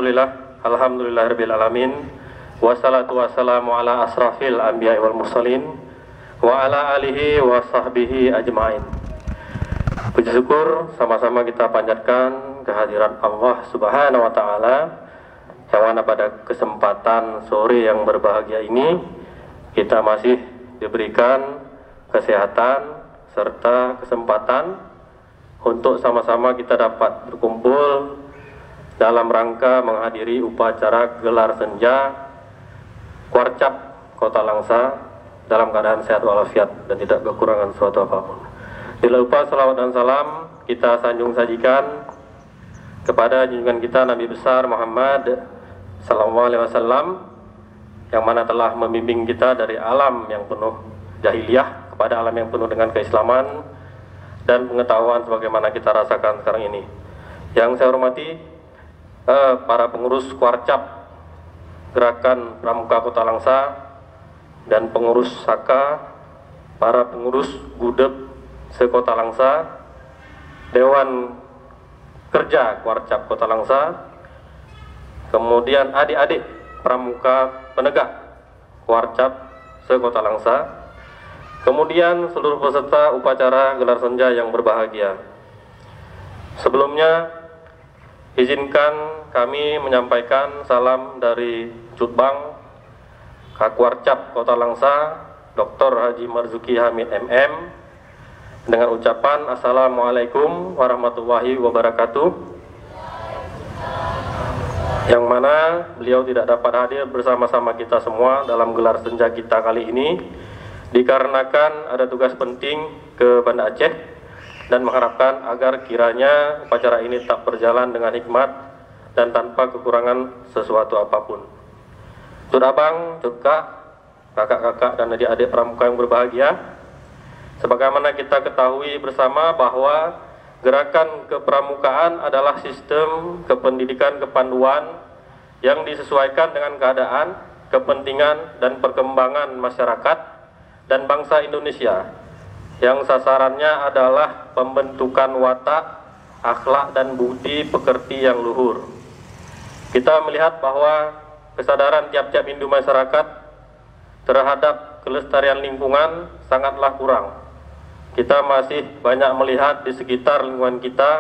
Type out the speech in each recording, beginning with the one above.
Alhamdulillahirabbil alamin. Wassalatu wassalamu ala asrafil anbiya'i wal mursalin wa ala alihi wa sahbihi ajmain. Puji syukur sama-sama kita panjatkan kehadiran Allah Subhanahu wa taala yang mana pada kesempatan sore yang berbahagia ini kita masih diberikan kesehatan serta kesempatan untuk sama-sama kita dapat berkumpul dalam rangka menghadiri upacara gelar senja Kuarcap Kota Langsa dalam keadaan sehat walafiat dan tidak kekurangan suatu apapun. Tidak lupa salawat dan salam kita sanjung sajikan kepada junjungan kita Nabi besar Muhammad sallallahu alaihi wasallam yang mana telah membimbing kita dari alam yang penuh jahiliyah kepada alam yang penuh dengan keislaman dan pengetahuan sebagaimana kita rasakan sekarang ini. Yang saya hormati para pengurus Kuarcap Gerakan Pramuka Kota Langsa dan pengurus Saka, para pengurus Gudeg se-Kota Langsa, Dewan Kerja Kuarcap Kota Langsa, kemudian adik-adik Pramuka Penegak Kuarcap se-Kota Langsa, kemudian seluruh peserta upacara gelar senja yang berbahagia. Sebelumnya, izinkan kami menyampaikan salam dari Cutbang Kuarcap Kota Langsa, Dr. Haji Marzuki Hamid MM, dengan ucapan Assalamualaikum warahmatullahi wabarakatuh, yang mana beliau tidak dapat hadir bersama-sama kita semua dalam gelar senja kita kali ini dikarenakan ada tugas penting ke Banda Aceh dan mengharapkan agar kiranya upacara ini tak berjalan dengan hikmat dan tanpa kekurangan sesuatu apapun. Cut abang, cut kak, kakak-kakak dan adik-adik pramuka yang berbahagia, sebagaimana kita ketahui bersama bahwa gerakan kepramukaan adalah sistem kependidikan kepanduan yang disesuaikan dengan keadaan, kepentingan dan perkembangan masyarakat dan bangsa Indonesia, yang sasarannya adalah pembentukan watak, akhlak dan budi pekerti yang luhur. Kita melihat bahwa kesadaran tiap-tiap Hindu masyarakat terhadap kelestarian lingkungan sangatlah kurang. Kita masih banyak melihat di sekitar lingkungan kita,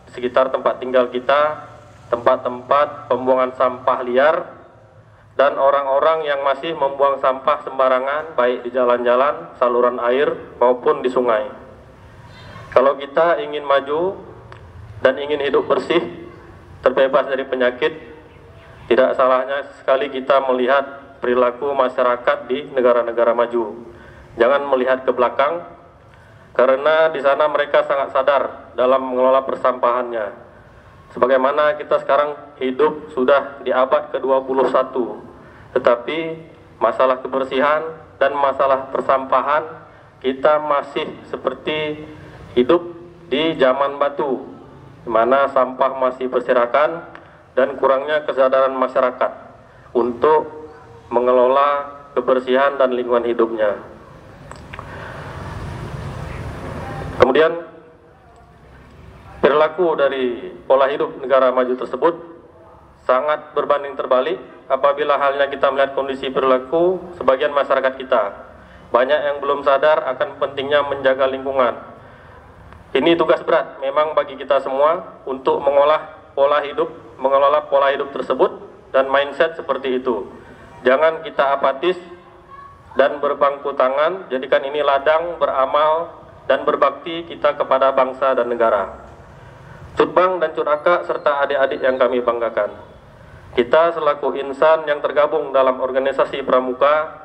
di sekitar tempat tinggal kita, tempat-tempat pembuangan sampah liar, dan orang-orang yang masih membuang sampah sembarangan baik di jalan-jalan, saluran air maupun di sungai. Kalau kita ingin maju dan ingin hidup bersih, terbebas dari penyakit, tidak salahnya sekali kita melihat perilaku masyarakat di negara-negara maju. Jangan melihat ke belakang, karena di sana mereka sangat sadar dalam mengelola persampahannya. Sebagaimana kita sekarang hidup sudah di abad ke-21, tetapi masalah kebersihan dan masalah persampahan kita masih seperti hidup di zaman batu, di mana sampah masih berserakan dan kurangnya kesadaran masyarakat untuk mengelola kebersihan dan lingkungan hidupnya. Kemudian perilaku dari pola hidup negara maju tersebut sangat berbanding terbalik apabila halnya kita melihat kondisi perilaku sebagian masyarakat kita. Banyak yang belum sadar akan pentingnya menjaga lingkungan. Ini tugas berat memang bagi kita semua untuk mengelola pola hidup tersebut dan mindset seperti itu. Jangan kita apatis dan berbangku tangan, jadikan ini ladang beramal dan berbakti kita kepada bangsa dan negara. Cutbang dan Cutaka serta adik-adik yang kami banggakan, kita selaku insan yang tergabung dalam organisasi pramuka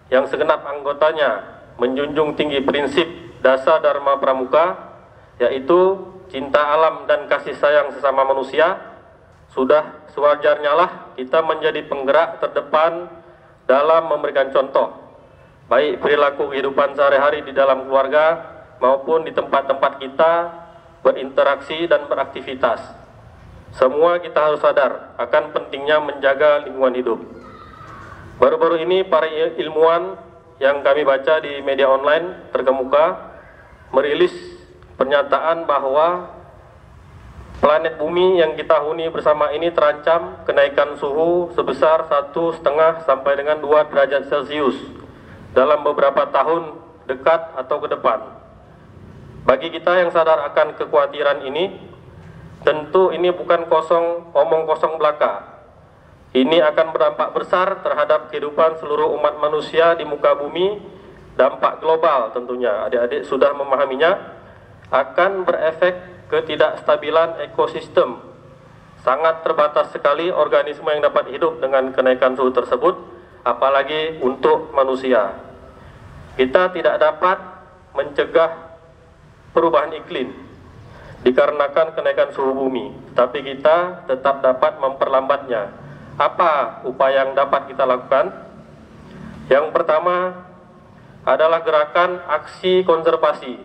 yang segenap anggotanya menjunjung tinggi prinsip dasar Dharma Pramuka, yaitu cinta alam dan kasih sayang sesama manusia, sudah sewajarnya lah kita menjadi penggerak terdepan dalam memberikan contoh, baik perilaku kehidupan sehari-hari di dalam keluarga maupun di tempat-tempat kita berinteraksi dan beraktivitas. Semua kita harus sadar akan pentingnya menjaga lingkungan hidup. Baru-baru ini para ilmuwan yang kami baca di media online terkemuka merilis pernyataan bahwa Planet bumi yang kita huni bersama ini terancam kenaikan suhu sebesar 1,5 sampai dengan 2 derajat Celcius dalam beberapa tahun dekat atau ke depan. Bagi kita yang sadar akan kekhawatiran ini, tentu ini bukan omong kosong belaka. Ini akan berdampak besar terhadap kehidupan seluruh umat manusia di muka bumi, dampak global tentunya, adik-adik sudah memahaminya, akan berefek ketidakstabilan ekosistem. Sangat terbatas sekali organisme yang dapat hidup dengan kenaikan suhu tersebut, apalagi untuk manusia. Kita tidak dapat mencegah perubahan iklim dikarenakan kenaikan suhu bumi, tapi kita tetap dapat memperlambatnya. Apa upaya yang dapat kita lakukan? Yang pertama adalah gerakan aksi konservasi.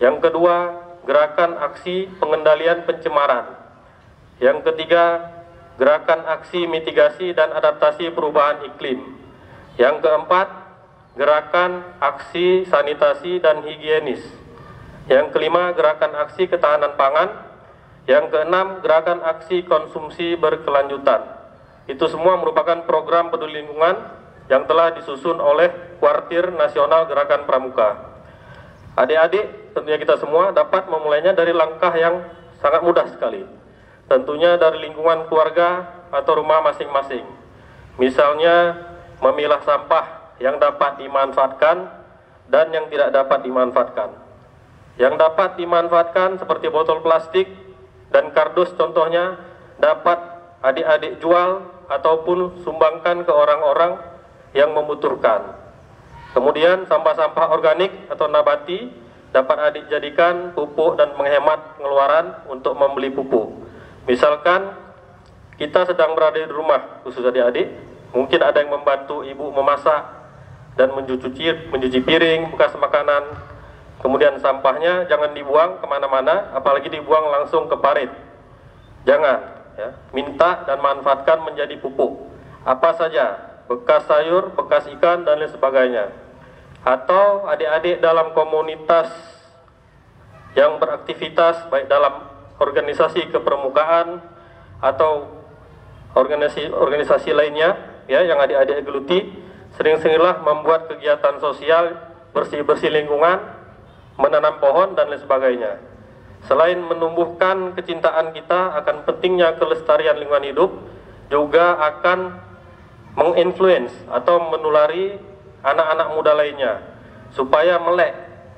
Yang kedua, gerakan aksi pengendalian pencemaran. Yang ketiga, gerakan aksi mitigasi dan adaptasi perubahan iklim. Yang keempat, gerakan aksi sanitasi dan higienis. Yang kelima, gerakan aksi ketahanan pangan. Yang keenam, gerakan aksi konsumsi berkelanjutan. Itu semua merupakan program peduli lingkungan yang telah disusun oleh Kuartir Nasional Gerakan Pramuka. Adik-adik, tentunya kita semua dapat memulainya dari langkah yang sangat mudah sekali. Tentunya dari lingkungan keluarga atau rumah masing-masing. Misalnya, memilah sampah yang dapat dimanfaatkan dan yang tidak dapat dimanfaatkan. Yang dapat dimanfaatkan seperti botol plastik dan kardus contohnya dapat adik-adik jual ataupun sumbangkan ke orang-orang yang membutuhkan. Kemudian sampah-sampah organik atau nabati dapat adik jadikan pupuk dan menghemat pengeluaran untuk membeli pupuk. Misalkan kita sedang berada di rumah, khusus adik-adik, mungkin ada yang membantu ibu memasak dan mencuci piring, bekas makanan. Kemudian sampahnya jangan dibuang kemana-mana, apalagi dibuang langsung ke parit. Jangan. Ya, minta dan manfaatkan menjadi pupuk apa saja, bekas sayur, bekas ikan dan lain sebagainya. Atau adik-adik dalam komunitas yang beraktivitas baik dalam organisasi kepermukaan atau organisasi lainnya ya yang adik-adik geluti, sering-seringlah membuat kegiatan sosial bersih-bersih lingkungan, menanam pohon dan lain sebagainya. Selain menumbuhkan kecintaan kita akan pentingnya kelestarian lingkungan hidup, juga akan menginfluence atau menulari anak-anak muda lainnya supaya melek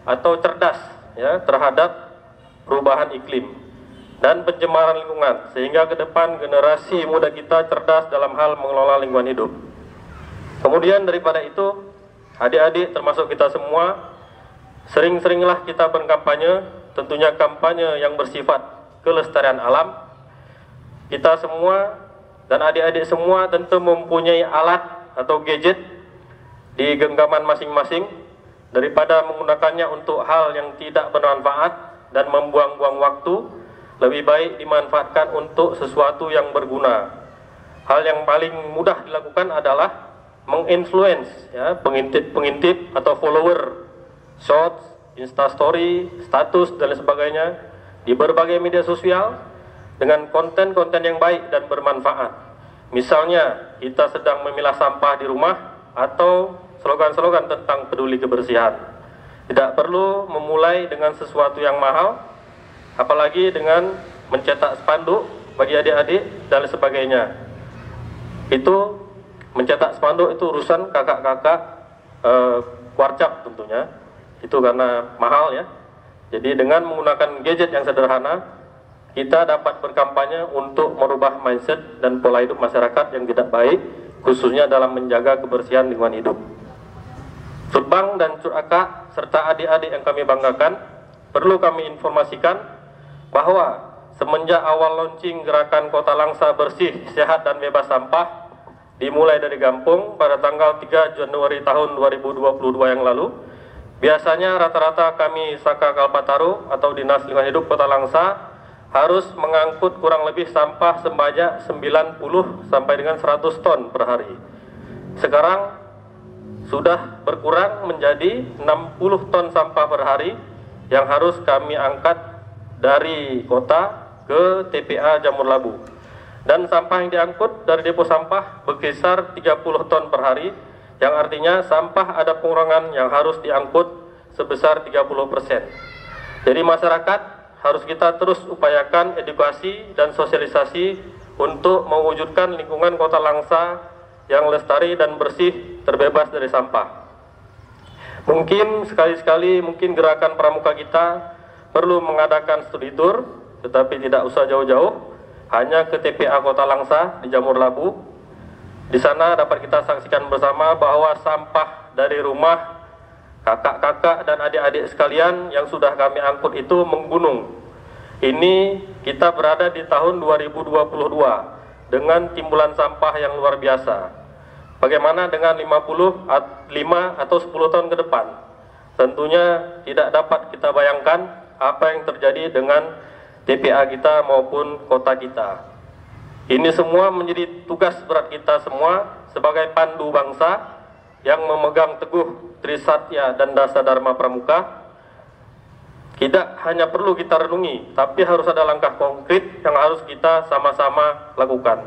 atau cerdas ya terhadap perubahan iklim dan pencemaran lingkungan, sehingga ke depan generasi muda kita cerdas dalam hal mengelola lingkungan hidup. Kemudian daripada itu, adik-adik termasuk kita semua, sering-seringlah kita berkampanye, tentunya kampanye yang bersifat kelestarian alam. Kita semua dan adik-adik semua tentu mempunyai alat atau gadget di genggaman masing-masing. Daripada menggunakannya untuk hal yang tidak bermanfaat dan membuang-buang waktu, lebih baik dimanfaatkan untuk sesuatu yang berguna. Hal yang paling mudah dilakukan adalah menginfluence ya, pengintip atau follower, shorts, instastory, status dan lain sebagainya di berbagai media sosial dengan konten-konten yang baik dan bermanfaat. Misalnya kita sedang memilah sampah di rumah atau slogan-slogan tentang peduli kebersihan. Tidak perlu memulai dengan sesuatu yang mahal, apalagi dengan mencetak spanduk bagi adik-adik dan lain sebagainya. Itu mencetak spanduk itu urusan kakak-kakak Kuarcap tentunya. Itu karena mahal ya. Jadi dengan menggunakan gadget yang sederhana, kita dapat berkampanye untuk merubah mindset dan pola hidup masyarakat yang tidak baik, khususnya dalam menjaga kebersihan lingkungan hidup. Subang dan Curaka serta adik-adik yang kami banggakan, perlu kami informasikan bahwa semenjak awal launching gerakan Kota Langsa Bersih, Sehat dan Bebas Sampah dimulai dari Gampung pada tanggal 3 Januari tahun 2022 yang lalu, biasanya rata-rata kami Saka Kalpataru atau Dinas Lingkungan Hidup Kota Langsa harus mengangkut kurang lebih sampah sebanyak 90 sampai dengan 100 ton per hari. Sekarang sudah berkurang menjadi 60 ton sampah per hari yang harus kami angkat dari kota ke TPA Jamur Labu. Dan sampah yang diangkut dari depo sampah berkisar 30 ton per hari, yang artinya sampah ada pengurangan yang harus diangkut sebesar 30%. Jadi masyarakat harus kita terus upayakan edukasi dan sosialisasi untuk mewujudkan lingkungan Kota Langsa yang lestari dan bersih, terbebas dari sampah. Mungkin sekali-sekali mungkin gerakan pramuka kita perlu mengadakan studi tour, tetapi tidak usah jauh-jauh, hanya ke TPA Kota Langsa di Jamur Labu. Di sana dapat kita saksikan bersama bahwa sampah dari rumah kakak-kakak dan adik-adik sekalian yang sudah kami angkut itu menggunung. Ini kita berada di tahun 2022 dengan timbulan sampah yang luar biasa. Bagaimana dengan 5 atau 10 tahun ke depan? Tentunya tidak dapat kita bayangkan apa yang terjadi dengan TPA kita maupun kota kita. Ini semua menjadi tugas berat kita semua sebagai pandu bangsa yang memegang teguh Trisatya dan Dasa Dharma Pramuka. Tidak hanya perlu kita renungi, tapi harus ada langkah konkret yang harus kita sama-sama lakukan.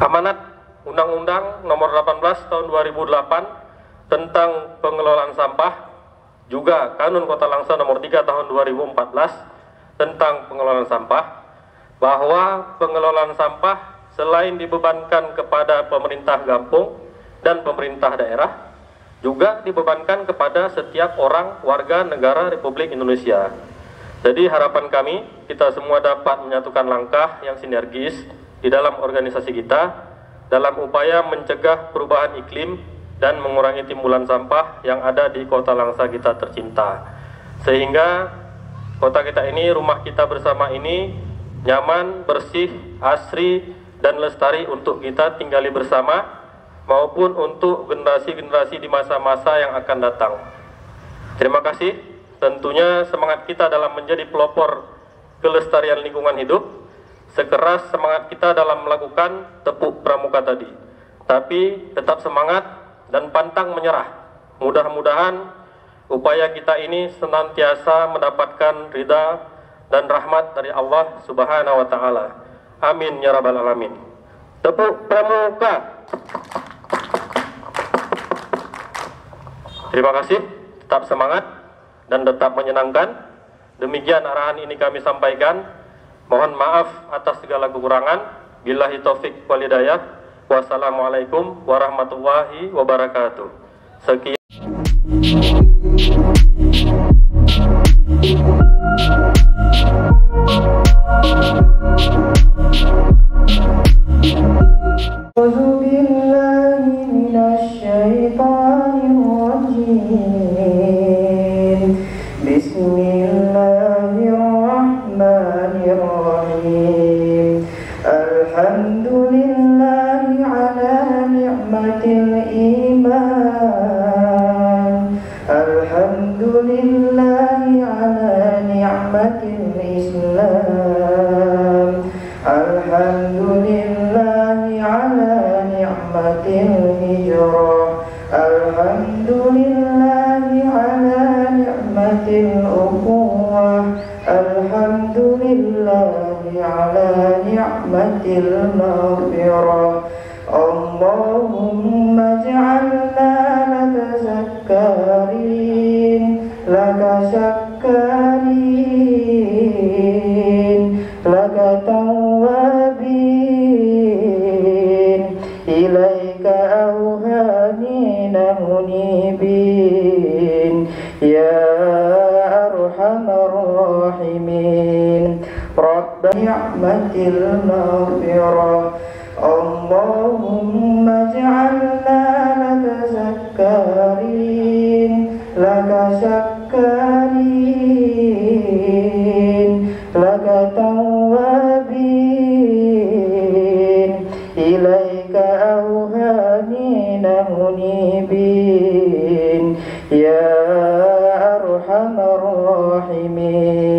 Amanat Undang-Undang Nomor 18 Tahun 2008 tentang pengelolaan sampah, juga Kanun Kota Langsa Nomor 3 Tahun 2014 tentang pengelolaan sampah, bahwa pengelolaan sampah selain dibebankan kepada pemerintah kampung dan pemerintah daerah, juga dibebankan kepada setiap orang warga negara Republik Indonesia. Jadi harapan kami, kita semua dapat menyatukan langkah yang sinergis di dalam organisasi kita dalam upaya mencegah perubahan iklim dan mengurangi timbulan sampah yang ada di Kota Langsa kita tercinta. Sehingga kota kita ini, rumah kita bersama ini nyaman, bersih, asri, dan lestari untuk kita tinggali bersama, maupun untuk generasi-generasi di masa-masa yang akan datang. Terima kasih. Tentunya semangat kita dalam menjadi pelopor kelestarian lingkungan hidup, sekeras semangat kita dalam melakukan tepuk pramuka tadi. Tapi tetap semangat dan pantang menyerah. Mudah-mudahan upaya kita ini senantiasa mendapatkan ridha dan rahmat dari Allah Subhanahu wa Ta'ala. Amin ya Rabbal Alamin. Tepuk pramuka. Terima kasih, tetap semangat dan tetap menyenangkan. Demikian arahan ini kami sampaikan. Mohon maaf atas segala kekurangan. Billahi taufik wal hidayah. Wassalamualaikum warahmatullahi wabarakatuh. Sekian. Bismillahirrahmanirrahim. Alhamdulillahi ala ni'matil iman. Alhamdulillahi ala ni'matil islam. Alhamdulillahi ala ni'matil hijrah. Alhamdulillahi ala ni'matil ukhuwah. Alhamdulillahi ala ni'matil maghfirah. Allahumma ja'alna laka syakkarin, laka syakkarin, laka tawwabin, ilaika awhanina munibin, ya arhamar rahimin. Rabbana ni'matil maghfirah. Allahumma ja'alna laka syakkarin, laka syakkarin, laka tawwabin, ilaika awhanina munibin, ya arhamar rahimin.